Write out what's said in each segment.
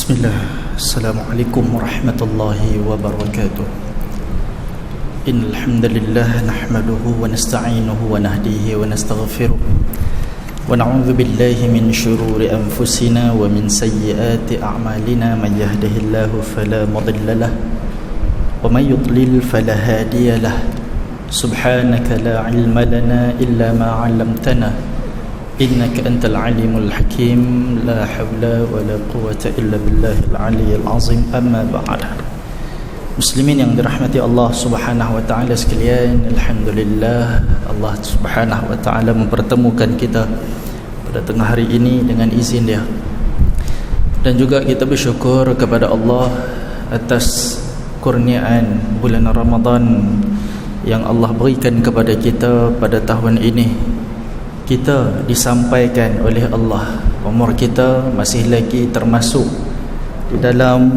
Bismillah. Assalamualaikum warahmatullahi wabarakatuh. Innal hamdalillah nahmaduhu wa nasta'inuhu wa nahdihi wa nastaghfiruh wa na'udzu billahi min shururi anfusina wa min sayyiati a'malina. May yahdihillahu fala mudilla lahu wa may yudlil fala hadiya lahu. Subhanaka la 'ilma lana illa ma 'allamtana innaka antal alimul hakim. La hawla wa la quwwata illa billahil aliyyil azim. Amma ba'd. Muslimin yang dirahmati Allah Subhanahu wa taala sekalian, alhamdulillah Allah Subhanahu wa taala mempertemukan kita pada tengah hari ini dengan izin Dia. Dan juga kita bersyukur kepada Allah atas kurniaan bulan Ramadan yang Allah berikan kepada kita pada tahun ini. Kita disampaikan oleh Allah, umur kita masih lagi termasuk di dalam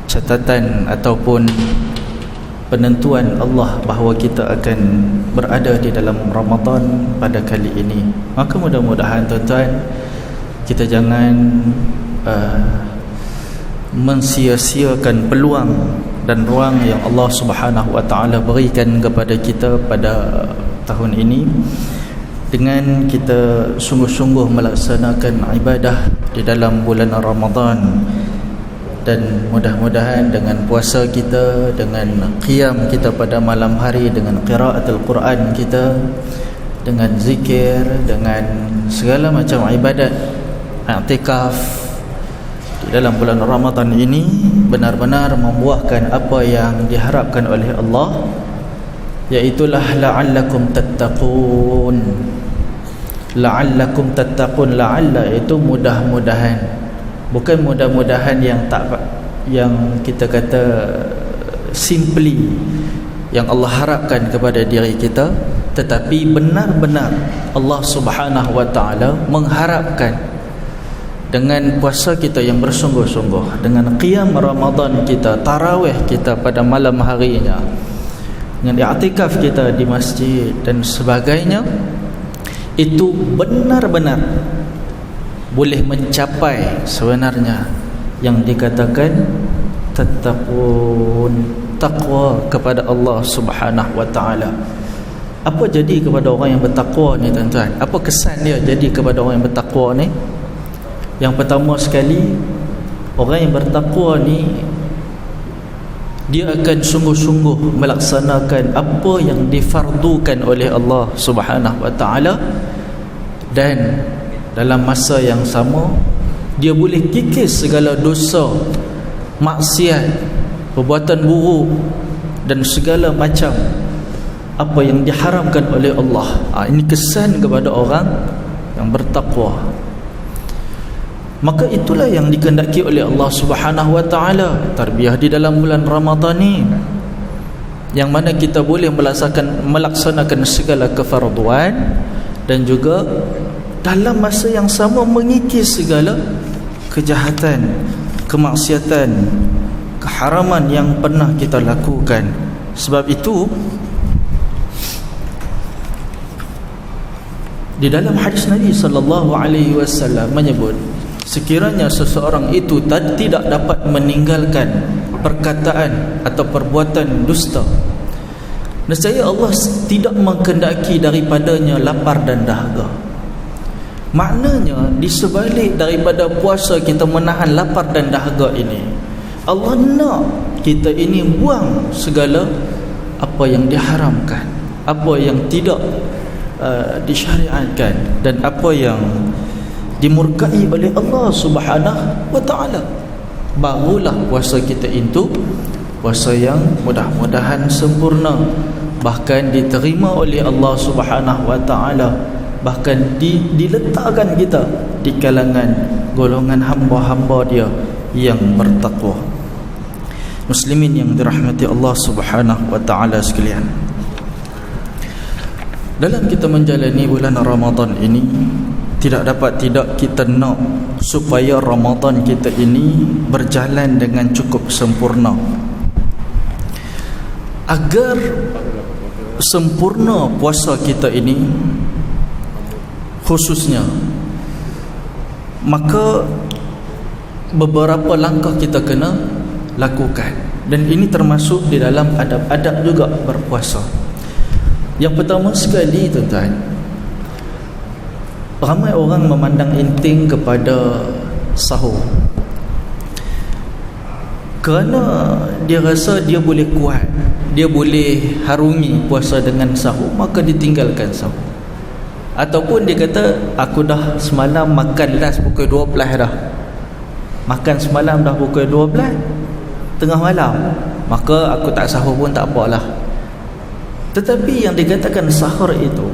catatan ataupun penentuan Allah bahawa kita akan berada di dalam Ramadan pada kali ini. Maka mudah-mudahan tuan-tuan, kita jangan mensia-siakan peluang dan ruang yang Allah Subhanahu wa taala berikan kepada kita pada tahun ini dengan kita sungguh-sungguh melaksanakan ibadah di dalam bulan Ramadan. Dan mudah-mudahan dengan puasa kita, dengan qiyam kita pada malam hari, dengan qiraatul Quran kita, dengan zikir, dengan segala macam ibadat, i'tikaf di dalam bulan Ramadan ini benar-benar membuahkan apa yang diharapkan oleh Allah, iaitulah la'allakum tattaqun. La'allakum tattaqun, la'alla itu mudah-mudahan, bukan mudah-mudahan yang kita kata simply yang Allah harapkan kepada diri kita, tetapi benar-benar Allah Subhanahu wa taala mengharapkan dengan puasa kita yang bersungguh-sungguh, dengan qiyam Ramadan kita, tarawih kita pada malam harinya, dengan i'tikaf kita di masjid dan sebagainya, itu benar-benar boleh mencapai sebenarnya yang dikatakan tattaqun, taqwa kepada Allah Subhanahu wa taala. Apa jadi kepada orang yang bertakwa ni tuan-tuan? Apa kesan dia jadi kepada orang yang bertakwa ni? Yang pertama sekali, orang yang bertakwa ni dia akan sungguh-sungguh melaksanakan apa yang difardukan oleh Allah Subhanahu wa taala, dan dalam masa yang sama dia boleh kikis segala dosa, maksiat, perbuatan buruk dan segala macam apa yang diharamkan oleh Allah. Ini kesan kepada orang yang bertakwa. Maka itulah yang dikehendaki oleh Allah Subhanahu wa taala, tarbiyah di dalam bulan Ramadan ni, yang mana kita boleh melaksanakan segala kefarduan dan juga dalam masa yang sama mengikis segala kejahatan, kemaksiatan, keharaman yang pernah kita lakukan. Sebab itu di dalam hadis Nabi sallallahu alaihi wasallam menyebut, sekiranya seseorang itu tidak dapat meninggalkan perkataan atau perbuatan dusta, nescaya Allah tidak mengkehendaki daripadanya lapar dan dahaga. Maknanya di sebalik daripada puasa kita menahan lapar dan dahaga ini, Allah nak kita ini buang segala apa yang diharamkan, apa yang tidak disyariatkan, dan apa yang dimurkai oleh Allah Subhanahu wa taala. Barulah puasa kita itu puasa yang mudah-mudahan sempurna, bahkan diterima oleh Allah Subhanahu wa taala, bahkan diletakkan kita di kalangan golongan hamba-hamba Dia yang bertakwa. Muslimin yang dirahmati Allah Subhanahu wa taala sekalian, dalam kita menjalani bulan Ramadan ini, tidak dapat tidak kita nak supaya Ramadan kita ini berjalan dengan cukup sempurna. Agar sempurna puasa kita ini khususnya, maka beberapa langkah kita kena lakukan, dan ini termasuk di dalam adab-adab juga berpuasa. Yang pertama sekali, tuan-tuan, ramai orang memandang enteng kepada sahur kerana dia rasa dia boleh kuat, dia boleh harungi puasa dengan sahur, maka ditinggalkan sahur. Ataupun dia kata, aku dah semalam makan last pukul 12 dah, makan semalam dah pukul 12 tengah malam, maka aku tak sahur pun tak apalah. Tetapi yang dikatakan sahur itu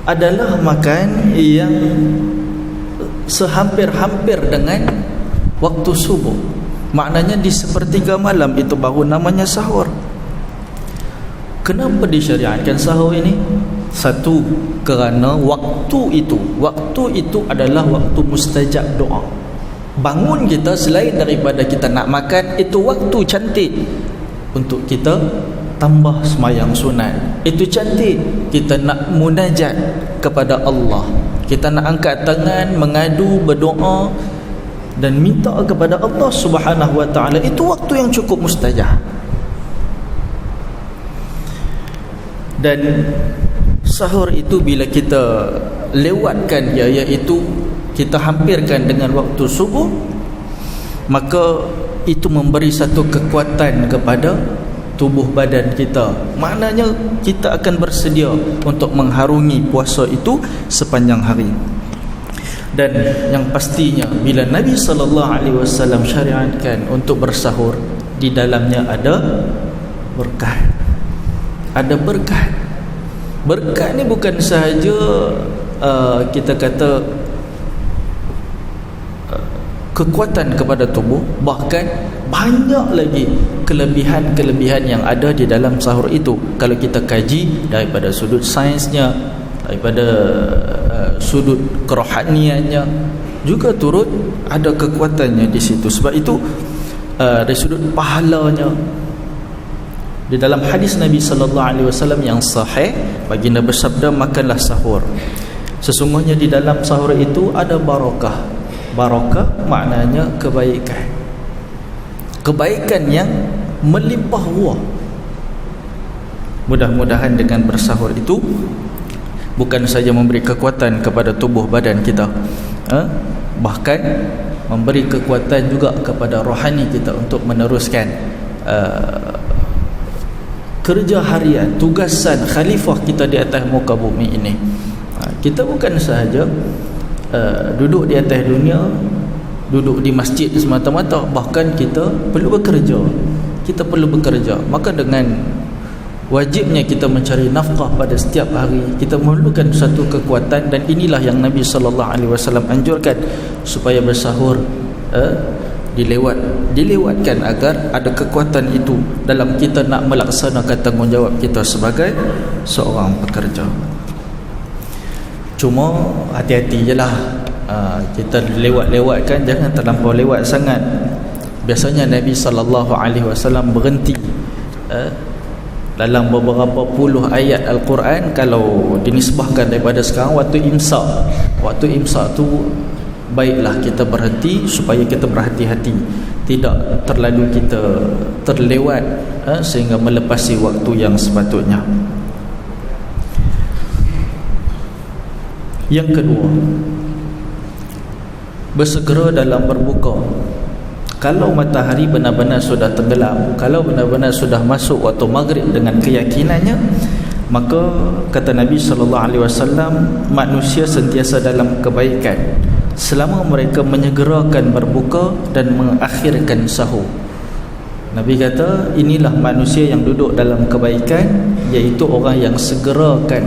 adalah makan yang sehampir-hampir dengan waktu subuh. Maknanya di sepertiga malam itu baru namanya sahur. Kenapa disyariatkan sahur ini? Satu, kerana waktu itu adalah waktu mustajab doa. Bangun kita selain daripada kita nak makan, itu waktu cantik untuk kita tambah semayang sunat. Itu cantik kita nak munajat kepada Allah, kita nak angkat tangan mengadu, berdoa dan minta kepada Allah Subhanahu wa ta'ala. Itu waktu yang cukup mustajab. Dan sahur itu bila kita lewatkan dia, iaitu kita hampirkan dengan waktu subuh, maka itu memberi satu kekuatan kepada tubuh badan kita. Maknanya kita akan bersedia untuk mengharungi puasa itu sepanjang hari. Dan yang pastinya, bila Nabi SAW syariatkan untuk bersahur, di dalamnya ada berkat. Ada berkat. Berkat ni bukan sahaja kita kata kekuatan kepada tubuh, bahkan banyak lagi kelebihan-kelebihan yang ada di dalam sahur itu. Kalau kita kaji daripada sudut sainsnya, daripada sudut kerohaniannya, juga turut ada kekuatannya di situ. Sebab itu dari sudut pahalanya, di dalam hadis Nabi SAW yang sahih, baginda bersabda, makanlah sahur, sesungguhnya di dalam sahur itu ada barakah. Barakah maknanya kebaikan, kebaikan yang melimpah ruah. Mudah-mudahan dengan bersahur itu bukan saja memberi kekuatan kepada tubuh badan kita, bahkan memberi kekuatan juga kepada rohani kita untuk meneruskan kerja harian, tugasan khalifah kita di atas muka bumi ini. Kita bukan sahaja duduk di atas dunia, duduk di masjid semata-mata, bahkan kita perlu bekerja. Kita perlu bekerja. Maka dengan wajibnya kita mencari nafkah pada setiap hari, kita memerlukan satu kekuatan. Dan inilah yang Nabi SAW anjurkan, supaya bersahur dilewatkan agar ada kekuatan itu dalam kita nak melaksanakan tanggungjawab kita sebagai seorang pekerja. Cuma hati-hati je lah, kita lewat-lewatkan, jangan terlampau lewat sangat. Biasanya Nabi SAW berhenti dalam beberapa puluh ayat Al-Quran. Kalau dinisbahkan daripada sekarang, waktu imsak tu baiklah kita berhenti, supaya kita berhati-hati, tidak terlalu kita terlewat sehingga melepasi waktu yang sepatutnya. Yang kedua, bersegera dalam berbuka. Kalau matahari benar-benar sudah tenggelam, kalau benar-benar sudah masuk waktu maghrib dengan keyakinannya, maka kata Nabi SAW, manusia sentiasa dalam kebaikan selama mereka menyegerakan berbuka dan mengakhirkan sahur. Nabi kata, inilah manusia yang duduk dalam kebaikan, iaitu orang yang segerakan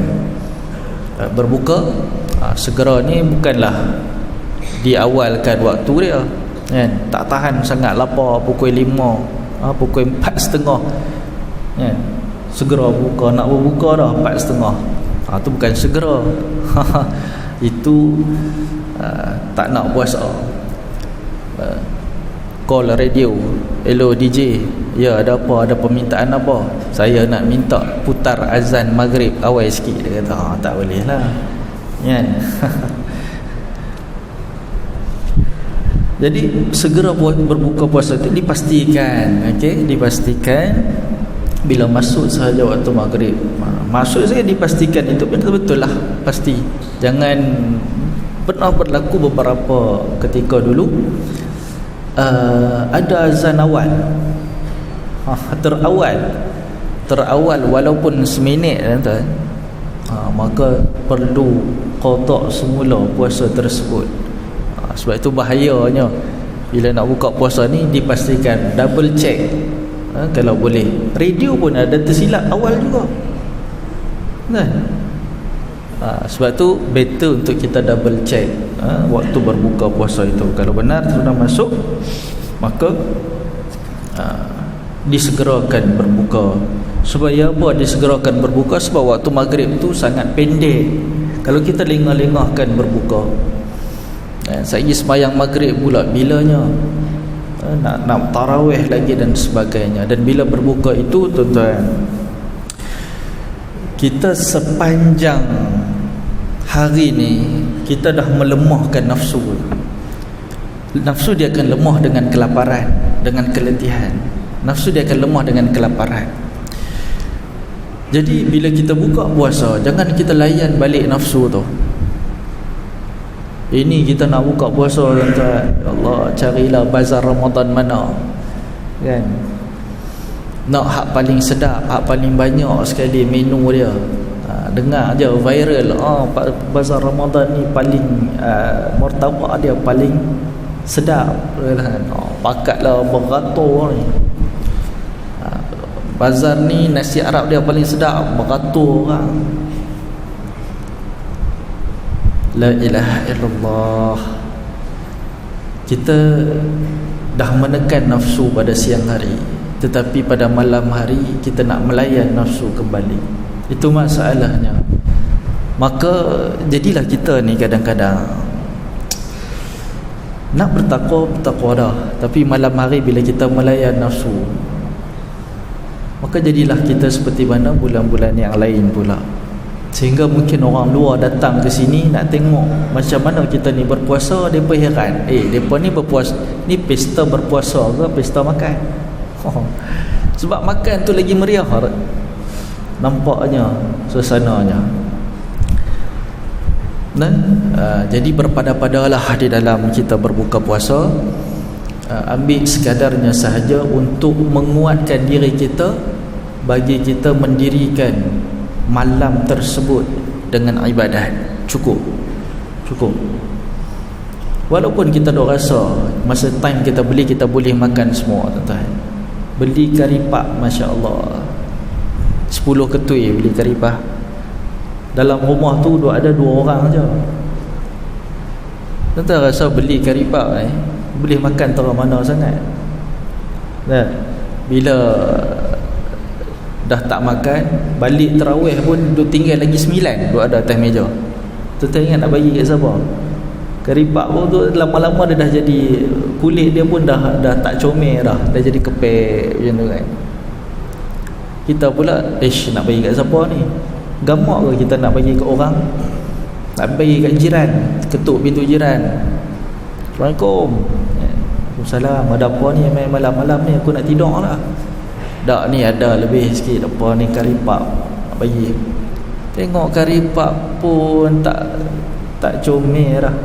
berbuka. Segera ni bukanlah diawalkan waktu dia, kan? Tak tahan sangat lapar pukul 5, pukul 4.30, kan? Segera buka, nak berbuka dah 4.30. Itu bukan segera. Itu tak nak puasa. Call radio, hello DJ, ya ada apa, ada permintaan apa? Saya nak minta putar azan maghrib awal sikit. Dia kata, tak boleh lah, kan? Jadi segera berbuka puasa itu dipastikan, dipastikan bila masuk sahaja waktu maghrib. Masuk saya dipastikan itu betul-betul lah, pasti. Jangan, pernah berlaku beberapa ketika dulu ada azan awal, terawal walaupun seminit tuan, maka perlu qada semula puasa tersebut. Sebab itu bahayanya bila nak buka puasa ni dipastikan, double check. Kalau boleh, radio pun ada tersilap awal juga kan. Sebab tu better untuk kita double check waktu berbuka puasa itu. Kalau benar sudah masuk, maka disegerakan berbuka. Supaya apa disegerakan berbuka? Sebab waktu maghrib tu sangat pendek. Kalau kita lengah-lengahkan berbuka, saya sembahyang maghrib pula bilanya, nak tarawih lagi dan sebagainya. Dan bila berbuka itu tuan-tuan, kita sepanjang hari ni kita dah melemahkan nafsu. Nafsu dia akan lemah dengan kelaparan, dengan keletihan. Nafsu dia akan lemah dengan kelaparan. Jadi bila kita buka puasa, jangan kita layan balik nafsu tu. Ini kita nak buka puasa tuan-tuan, Allah, carilah bazar Ramadan mana kan, nak hak paling sedap, hak paling banyak sekali menu dia. Dengar je viral, bazar Ramadan ni paling martabak dia paling sedap kan. Pakatlah beratur ni. Bazar ni nasi Arab dia paling sedap, beratur orang. La ilaha illallah. Kita dah menekan nafsu pada siang hari, tetapi pada malam hari kita nak melayan nafsu kembali. Itu masalahnya. Maka jadilah kita ni kadang-kadang nak bertakwa dah, tapi malam hari bila kita melayan nafsu, maka jadilah kita seperti mana bulan-bulan yang lain pula. Sehingga mungkin orang luar datang ke sini nak tengok macam mana kita ni berpuasa, mereka heran. Mereka ni berpuasa, ni pesta berpuasa ke pesta makan? Sebab makan tu lagi meriah nampaknya, suasananya. Jadi berpada-padalah di dalam kita berbuka puasa. Ambil sekadarnya sahaja untuk menguatkan diri kita, bagi kita mendirikan malam tersebut dengan ibadat. Cukup. Walaupun kita dah rasa masa time kita beli, kita boleh makan semua tuan-tuan. Beli karipap, Masya Allah, 10 ketui beli karipap. Dalam rumah tu ada 2 orang je. Tuan-tuan rasa beli karipap boleh makan terang mana sangat. Bila dah tak makan, balik tarawih pun tinggal lagi 9 ada atas meja. Tuan-tuan ingat nak bagi kat siapa? Karipap pun tu lama-lama dia dah jadi, kulit dia pun dah tak comel dah jadi kepek macam tu kan. Kita pula nak bagi kat siapa ni? Gamak ke kita nak bagi kat orang? Nak bagi kat jiran, ketuk pintu jiran. Assalamualaikum. Waalaikumsalam. Ada apa ni malam-malam ni, aku nak tidur lah. Tak, ni ada lebih sikit apa ni karipap nak bagi. Tengok karipap pun tak comel dah.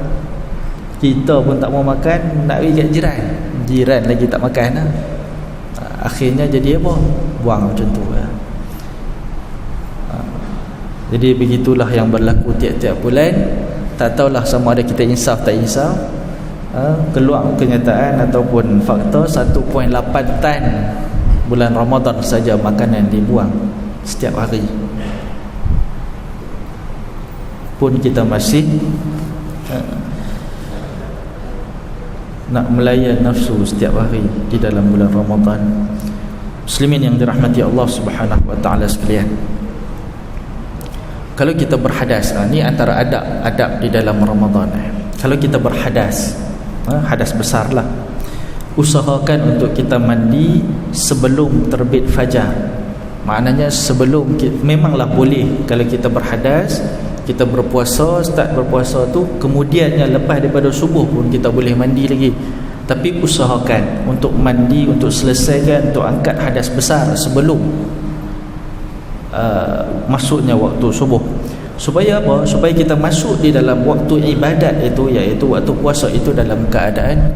Kita pun tak mau makan, nak bagi kat jiran lagi tak makan lah. Akhirnya jadi apa? Buang macam tu lah. Jadi begitulah yang berlaku tiap-tiap bulan. Tak tahulah sama ada kita insaf tak insaf. Keluar kenyataan ataupun fakta 1.8 tan bulan Ramadan saja makanan dibuang setiap hari. Pun kita masih nak melayan nafsu setiap hari di dalam bulan Ramadan. Muslimin yang dirahmati Allah Subhanahu wa taala sekalian, kalau kita berhadas, ni antara adab di dalam Ramadan. Kalau kita berhadas, hadas besar lah, usahakan untuk kita mandi sebelum terbit fajar. Maknanya sebelum memanglah boleh kalau kita berhadas, Kita berpuasa, start berpuasa tu, kemudiannya lepas daripada subuh pun kita boleh mandi lagi. Tapi usahakan untuk mandi, untuk selesaikan, untuk angkat hadas besar sebelum masuknya waktu subuh. Supaya apa? Supaya kita masuk di dalam waktu ibadat itu, iaitu waktu puasa itu, dalam keadaan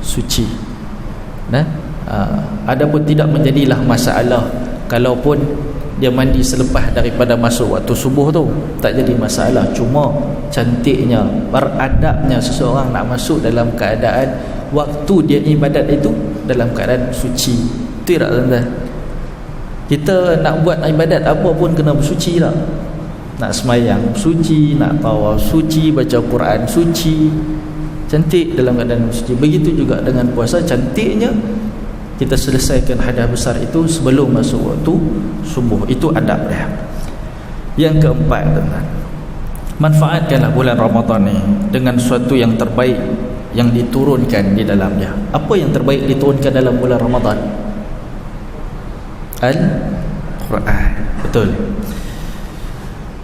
suci. Adapun tidak menjadilah masalah kalaupun dia mandi selepas daripada masuk waktu subuh tu, tak jadi masalah. Cuma cantiknya, beradabnya seseorang nak masuk dalam keadaan waktu dia ibadat itu dalam keadaan suci. Itu tak tuan-tuan? Kita nak buat ibadat apa pun kena bersuci tak? Nak semayang suci, nak tawaf suci, baca Quran suci, cantik dalam keadaan suci. Begitu juga dengan puasa, cantiknya kita selesaikan hadas besar itu sebelum masuk waktu subuh. Itu adab dia. Yang keempat, teman, manfaatkanlah bulan Ramadan ni dengan sesuatu yang terbaik yang diturunkan di dalamnya. Apa yang terbaik diturunkan dalam bulan Ramadan? Al-Quran. Betul.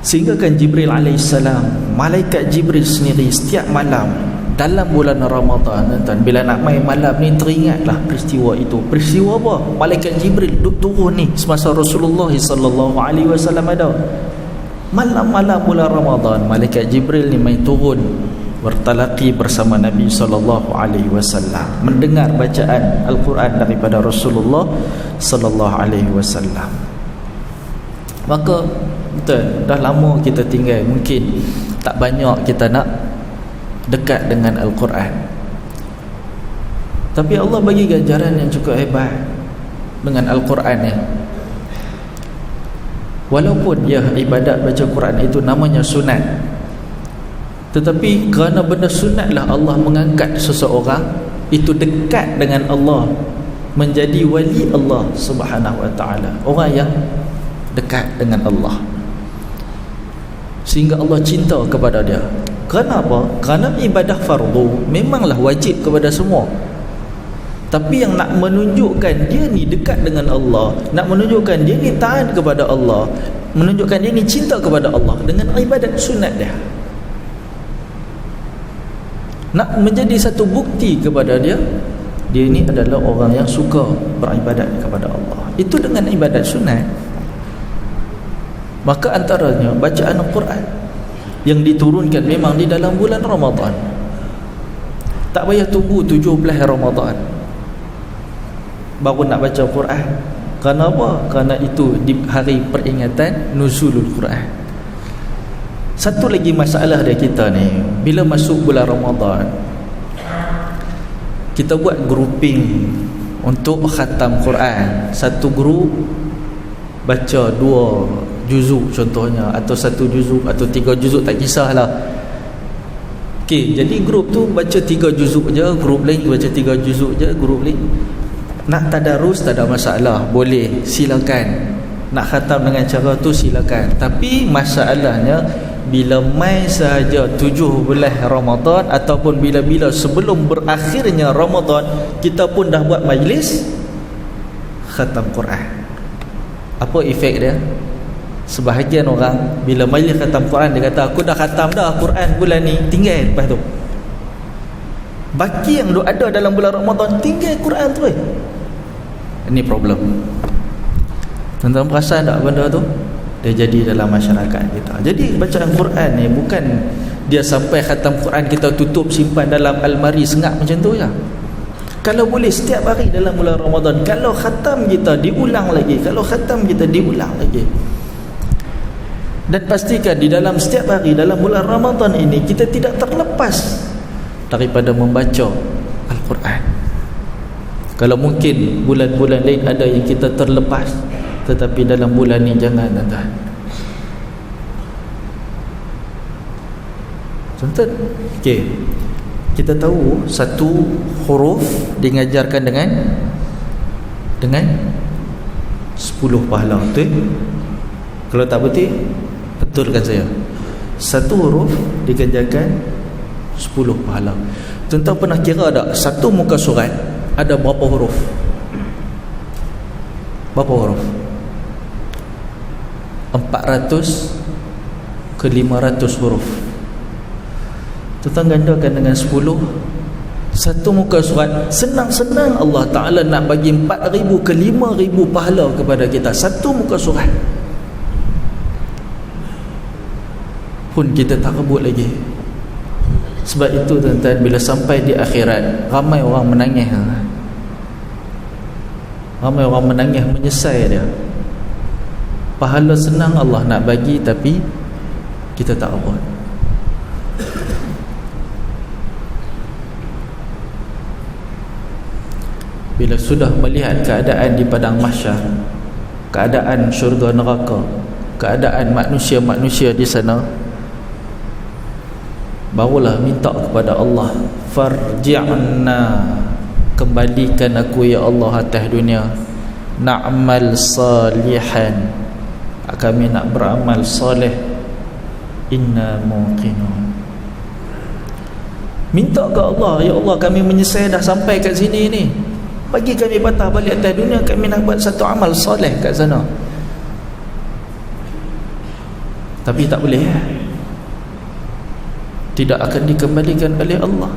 Sehingga kan Jibril alaihissalam, malaikat Jibril sendiri setiap malam dalam bulan Ramadan, tuan, bila nak main malam ni, teringatlah peristiwa itu. Peristiwa apa? Malaikat Jibril duduk turun ni semasa Rasulullah sallallahu alaihi wasallam ada. Malam-malam bulan Ramadan, malaikat Jibril ni main turun bertalaqi bersama Nabi sallallahu alaihi wasallam, mendengar bacaan Al-Quran daripada Rasulullah sallallahu alaihi wasallam. Maka betul, dah lama kita tinggal, mungkin tak banyak kita nak dekat dengan Al-Quran. Tapi Allah bagi ganjaran yang cukup hebat dengan Al-Quran ni. Walaupun ya ibadat baca Quran itu namanya sunat, tetapi kerana benda sunatlah Allah mengangkat seseorang itu dekat dengan Allah, menjadi wali Allah Subhanahu wa ta'ala, orang yang dekat dengan Allah, sehingga Allah cinta kepada dia. Kerana apa? Kerana ibadah fardu memanglah wajib kepada semua, tapi yang nak menunjukkan dia ni dekat dengan Allah, nak menunjukkan dia ni taat kepada Allah, menunjukkan dia ni cinta kepada Allah dengan ibadat sunat dia, nak menjadi satu bukti kepada dia ni adalah orang yang suka beribadat kepada Allah. Itu dengan ibadat sunat. Maka antaranya bacaan Al-Quran yang diturunkan memang di dalam bulan Ramadan. Tak payah tunggu 17 Ramadan baru nak baca Quran. Kerana apa? Kerana itu di hari peringatan Nuzulul Quran. Satu lagi masalah dia kita ni, bila masuk bulan Ramadan, kita buat grouping untuk khatam Quran. Satu grup baca 2 juzuk contohnya, atau 1 juzuk atau 3 juzuk, tak kisahlah. Okey, jadi grup tu baca 3 juzuk je, grup lain baca 3 juzuk je, grup lain. Nak tadarus tak ada masalah, boleh, silakan. Nak khatam dengan cara tu silakan. Tapi masalahnya bila mai sahaja 17 Ramadan ataupun bila-bila sebelum berakhirnya Ramadan, kita pun dah buat majlis khatam Quran. Apa efek dia? Sebahagian orang bila majlis khatam Quran, dia kata aku dah khatam dah Quran bulan ni, tinggal lepas tu. Baki yang ada dalam bulan Ramadan tinggal Quran tu. Ini problem. Tuan-tuan perasan tak benda tu? Dia jadi dalam masyarakat kita. Jadi bacaan Quran ni bukan dia sampai khatam Quran kita tutup simpan dalam almari sengap macam tu je. Kalau boleh setiap hari dalam bulan Ramadan, kalau khatam kita diulang lagi, kalau khatam kita diulang lagi. Dan pastikan di dalam setiap hari dalam bulan Ramadan ini kita tidak terlepas daripada membaca Al-Quran. Kalau mungkin bulan-bulan lain ada yang kita terlepas, tetapi dalam bulan ni jangan, tuan-tuan. Contoh, okey, kita tahu satu huruf diajarkan dengan 10 pahala. Betul? Kalau tak betul, betulkan saya. Satu huruf diajarkan 10 pahala. Tuan-tuan pernah kira tak satu muka surat ada berapa huruf? Berapa huruf? 400 ke 500 huruf. Tuan gandakan dengan 10, satu muka surat. Senang-senang Allah Ta'ala nak bagi 4,000 ke 5,000 pahala kepada kita, satu muka surat pun kita tak rebut lagi. Sebab itu tuan-tuan, bila sampai di akhirat, ramai orang menangis. Ramai orang menangis menyesal dia. Pahala senang Allah nak bagi, tapi kita tak rebut. Bila sudah melihat keadaan di padang mahsyar, keadaan syurga neraka, keadaan manusia-manusia di sana, barulah minta kepada Allah, farji'na, kembalikan aku ya Allah atas dunia, na'mal salihan, kami nak beramal soleh, inna muqinun. Minta ke Allah, ya Allah kami menyesal dah sampai kat sini ni, bagi kami patah balik atas dunia, kami nak buat satu amal soleh kat sana. Tapi tak boleh, tidak akan dikembalikan oleh Allah.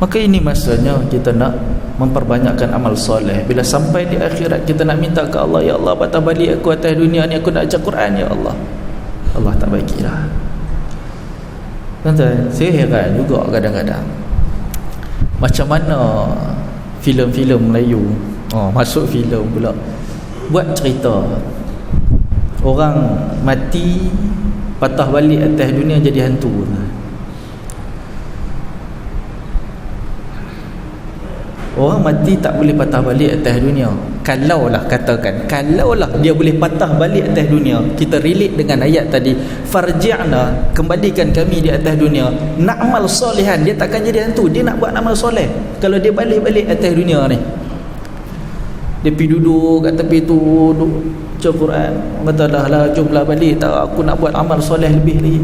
Maka ini masanya kita nak memperbanyakkan amal soleh. Bila sampai di akhirat, kita nak minta ke Allah, ya Allah patah balik aku atas dunia ni, aku nak baca Quran ya Allah. Allah tak bagi dah. Tuan-tuan, saya heran juga kadang-kadang, macam mana filem-filem Melayu, masuk filem pula, buat cerita orang mati patah balik atas dunia jadi hantu. Orang mati tak boleh patah balik atas dunia. Kalaulah katakan, kalaulah dia boleh patah balik atas dunia, kita relate dengan ayat tadi, farji'na, kembalikan kami di atas dunia, na'mal solehan, dia takkan jadi hantu, dia nak buat amal soleh. Kalau dia balik-balik atas dunia ni, dia pergi duduk kat tepi tu, duduk baca Quran, kata lah jomlah balik, tak, aku nak buat amal soleh lebih lagi.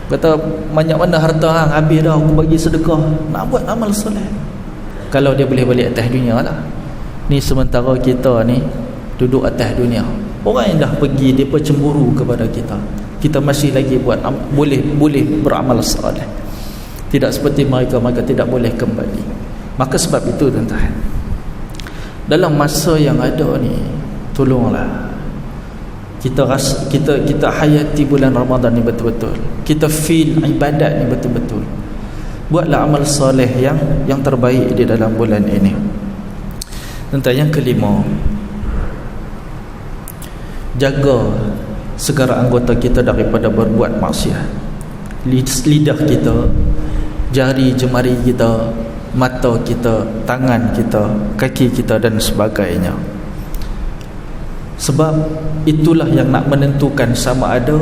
Kata banyak mana harta hang, habis dah aku bagi sedekah, nak buat amal soleh. Kalau dia boleh balik atas dunia lah. Ni sementara kita ni duduk atas dunia, orang yang dah pergi, dia pun cemburu kepada kita, kita masih lagi buat boleh beramal soleh. Tidak seperti mereka tidak boleh kembali. Maka sebab itu tuan-tuan, dalam masa yang ada ni, tolonglah kita hayati bulan Ramadan ni betul-betul, kita feel ibadat ni betul-betul. Buatlah amal soleh yang terbaik di dalam bulan ini. Tentang yang kelima, jaga segala anggota kita daripada berbuat maksiat. Lidah kita, jari jemari kita, mata kita, tangan kita, kaki kita dan sebagainya. Sebab itulah yang nak menentukan sama ada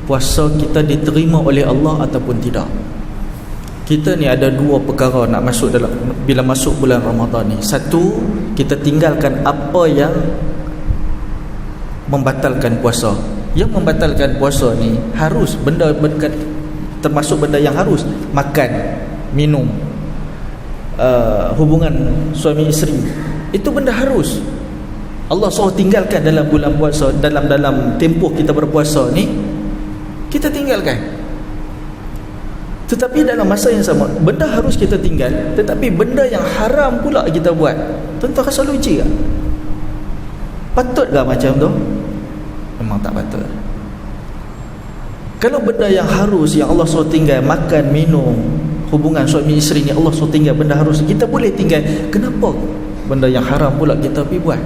puasa kita diterima oleh Allah ataupun tidak. Kita ni ada dua perkara nak masuk dalam, bila masuk bulan Ramadan ni. Satu, kita tinggalkan apa yang membatalkan puasa. Yang membatalkan puasa ni harus benda termasuk benda yang harus, makan, minum, hubungan suami isteri, itu benda harus. Allah suruh tinggalkan dalam bulan puasa, dalam tempoh kita berpuasa ni, kita tinggalkan. Tetapi dalam masa yang sama, benda harus kita tinggal, tetapi benda yang haram pula kita buat. Tuan-tuan rasa logik tak? Patut tak macam tu? Memang tak patut. Kalau benda yang harus, yang Allah suruh tinggal, makan, minum, hubungan suami isteri ni Allah suruh tinggal, benda harus, kita boleh tinggal, kenapa benda yang haram pula kita pergi buat?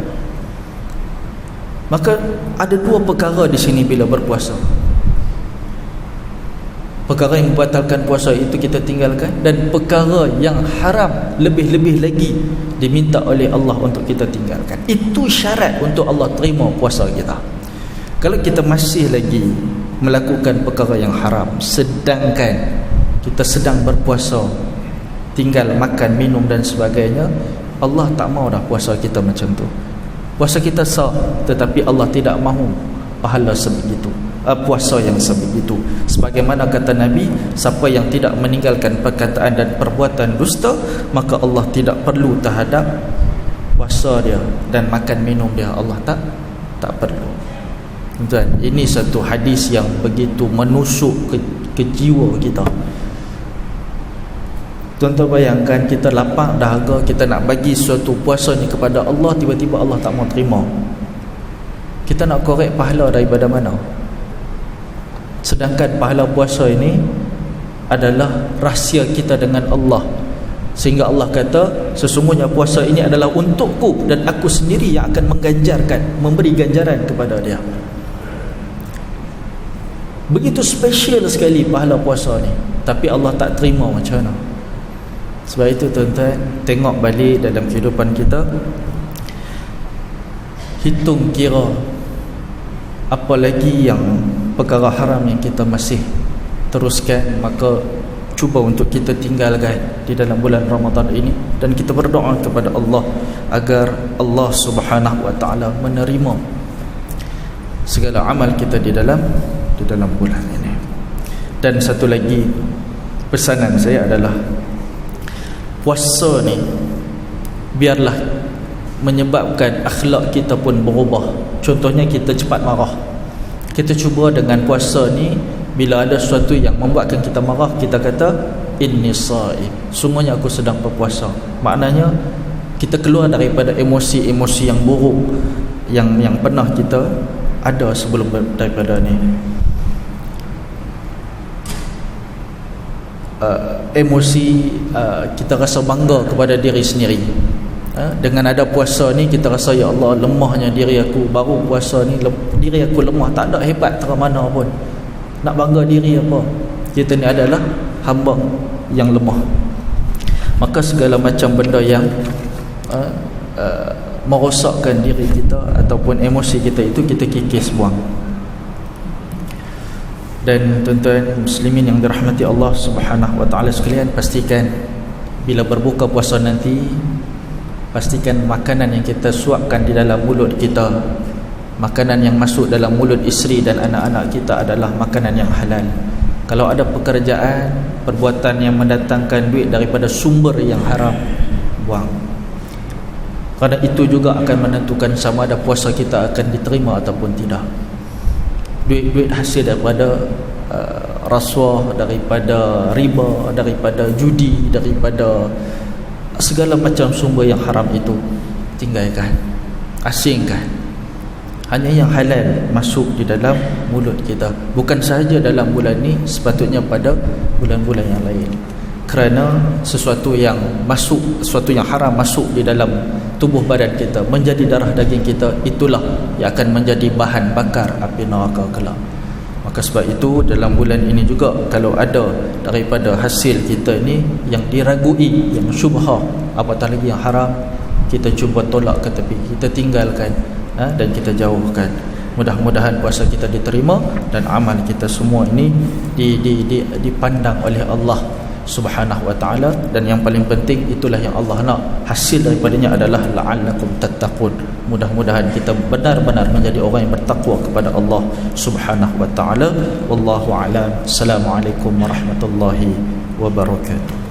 Maka ada dua perkara di sini bila berpuasa. Perkara yang membatalkan puasa itu kita tinggalkan, dan perkara yang haram lebih-lebih lagi diminta oleh Allah untuk kita tinggalkan. Itu syarat untuk Allah terima puasa kita. Kalau kita masih lagi melakukan perkara yang haram sedangkan kita sedang berpuasa, tinggal makan, minum dan sebagainya, Allah tak mau dah puasa kita macam tu. Puasa kita sah, tetapi Allah tidak mahu pahala sebegitu, puasa yang sebegitu. Sebagaimana kata Nabi, siapa yang tidak meninggalkan perkataan dan perbuatan dusta, maka Allah tidak perlu terhadap puasa dia dan makan minum dia. Allah tak Tak perlu. Tuan, ini satu hadis yang begitu menusuk ke jiwa kita. Tuan-tuan bayangkan, kita lapang dahaga, kita nak bagi suatu puasa ni kepada Allah, tiba-tiba Allah tak mau terima. Kita nak korek pahala daripada mana? Sedangkan pahala puasa ini adalah rahsia kita dengan Allah. Sehingga Allah kata, sesungguhnya puasa ini adalah untukku dan aku sendiri yang akan mengganjarkan, memberi ganjaran kepada dia. Begitu special sekali pahala puasa ni, tapi Allah tak terima macam mana? Sebab itu tuan-tuan, tengok balik dalam kehidupan kita, hitung kira apa lagi yang perkara haram yang kita masih teruskan, maka cuba untuk kita tinggalkan di dalam bulan Ramadan ini, dan kita berdoa kepada Allah agar Allah Subhanahu wa taala menerima segala amal kita di dalam bulan ini. Dan satu lagi pesanan saya adalah, puasa ni biarlah menyebabkan akhlak kita pun berubah. Contohnya, kita cepat marah. Kita cuba dengan puasa ni, bila ada sesuatu yang membuatkan kita marah, kita kata inni shaim, semuanya aku sedang berpuasa. Maknanya kita keluar daripada emosi-emosi yang buruk yang pernah kita ada sebelum daripada ni. Emosi kita rasa bangga kepada diri sendiri. Dengan ada puasa ni, kita rasa, ya Allah, lemahnya diri aku, baru puasa ni diri aku lemah, tak ada hebat terang mana pun. Nak bangga diri apa? Kita ni adalah hamba yang lemah. Maka segala macam benda yang merosakkan diri kita ataupun emosi kita, itu kita kikis buang. Dan tuan-tuan muslimin yang dirahmati Allah Subhanahu wa taala sekalian, pastikan bila berbuka puasa nanti, pastikan makanan yang kita suapkan di dalam mulut kita, makanan yang masuk dalam mulut isteri dan anak-anak kita adalah makanan yang halal. Kalau ada pekerjaan, perbuatan yang mendatangkan duit daripada sumber yang haram, buang. Kerana itu juga akan menentukan sama ada puasa kita akan diterima ataupun tidak. Duit-duit hasil daripada rasuah, daripada riba, daripada judi, daripada segala macam sumber yang haram itu, tinggalkan, asingkan. Hanya yang halal masuk di dalam mulut kita. Bukan sahaja dalam bulan ni, sepatutnya pada bulan-bulan yang lain. Kerana sesuatu yang masuk, sesuatu yang haram masuk di dalam tubuh badan kita, menjadi darah daging kita, itulah yang akan menjadi bahan bakar api neraka kelak. Maka sebab itu dalam bulan ini juga, kalau ada daripada hasil kita ni yang diragui, yang syubhah, apatah lagi yang haram, kita cuba tolak ke tepi, kita tinggalkan, dan kita jauhkan. Mudah-mudahan puasa kita diterima dan amal kita semua ini dipandang oleh Allah Subhanahu wa ta'ala. Dan yang paling penting, itulah yang Allah nak, hasil daripadanya adalah la'allakum tattaqun. Mudah-mudahan kita benar-benar menjadi orang yang bertakwa kepada Allah Subhanahu wa ta'ala. Wallahu a'lam. Assalamualaikum warahmatullahi wabarakatuh.